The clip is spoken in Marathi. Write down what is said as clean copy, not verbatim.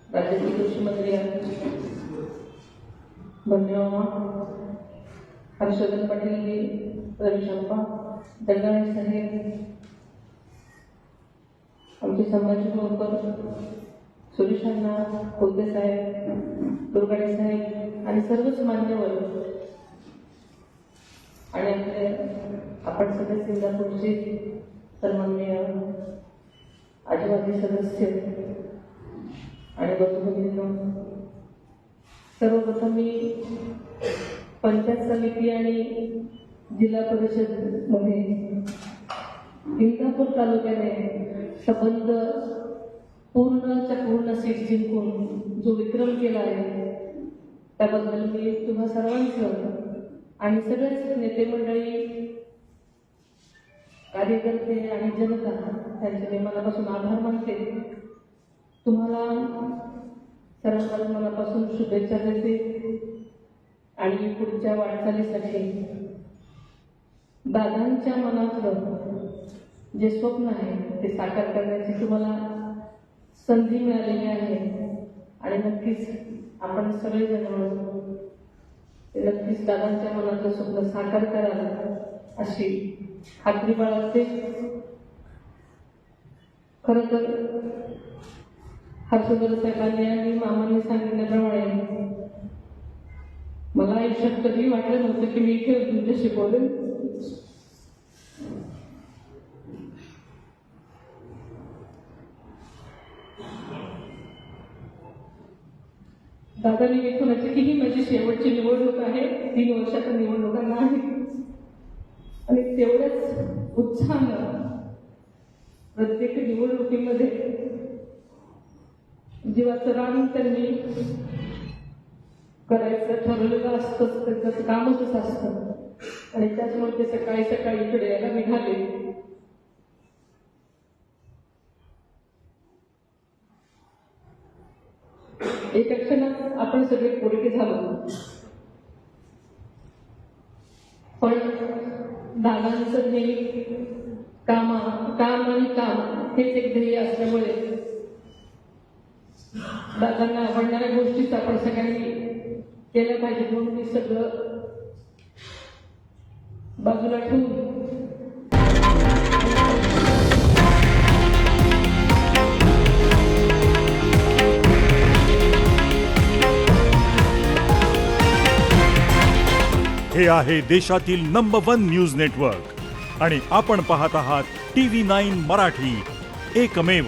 राज्याचे कृषी मंत्री बंधुराव हर्षवर्धन पाटील, रविशंपा दंडाळे साहेब, आमचे संभाजी गोळकर, सुरेश अण्णा कोलते साहेब, दुर्गाडे साहेब आणि सर्वच मान्यवर आणि आपले आपण सगळे सिंगापूरचे सन्माननीय आदिवासी सदस्य आणि बंधू, सर्वप्रथम मी पंचायत समिती आणि जिल्हा परिषद मध्ये इंदापूर तालुक्याने संबंध पूर्णच्या पूर्ण सीट जिंकून जो विक्रम केला आहे त्याबद्दल मी तुम्हा सर्वांचं आणि सगळेच नेते मंडळी, कार्यकर्ते आणि जनता त्यांचे मी मनापासून आभार मानते. तुम्हाला सर्वांना मनापासून शुभेच्छा देते आणि पुढच्या वाटचालीसाठी दादांच्या मनातलं जे स्वप्न आहे ते साकार करण्याची तुम्हाला संधी मिळालेली आहे आणि नक्कीच आपण सगळेजण मिळून नक्कीच दादांच्या मनातलं स्वप्न साकार कराल अशी खात्री बाळगते. खरं तर हर्षवर्धन साहेबांनी आणि मामांनी सांगितल्याप्रमाणे मला आयुष्यात कधी वाटलं नव्हतं की मी इथे तुमच्याशी बोलेन. दादांनी विठ्ठलाची की ही माझी शेवटची निवडणूक आहे, 3 वर्षाच्या निवडणुकांना आहे आणि तेवढ्याच उत्साहानं प्रत्येक निवडणुकीमध्ये जीवाचं रान त्यांनी करायचं ठरवलेलं असतं, त्यांचं कामच असतं आणि त्याचमुळे ते सकाळी सकाळी इकडे यायला निघाले. एका क्षणात आपण सगळे पोरके झालो, पण दादांचं हे काम आणि काम हेच एक ध्येय असल्यामुळे दादांना आवडणाऱ्या गोष्टीच आपण सगळ्यांनी केल्या पाहिजे म्हणून मी सगळं बाजूला ठेवून हे आहे देशातील नंबर 1 न्यूज नेटवर्क आणि आपण पाहत आहात TV9 मराठी, एकमेव.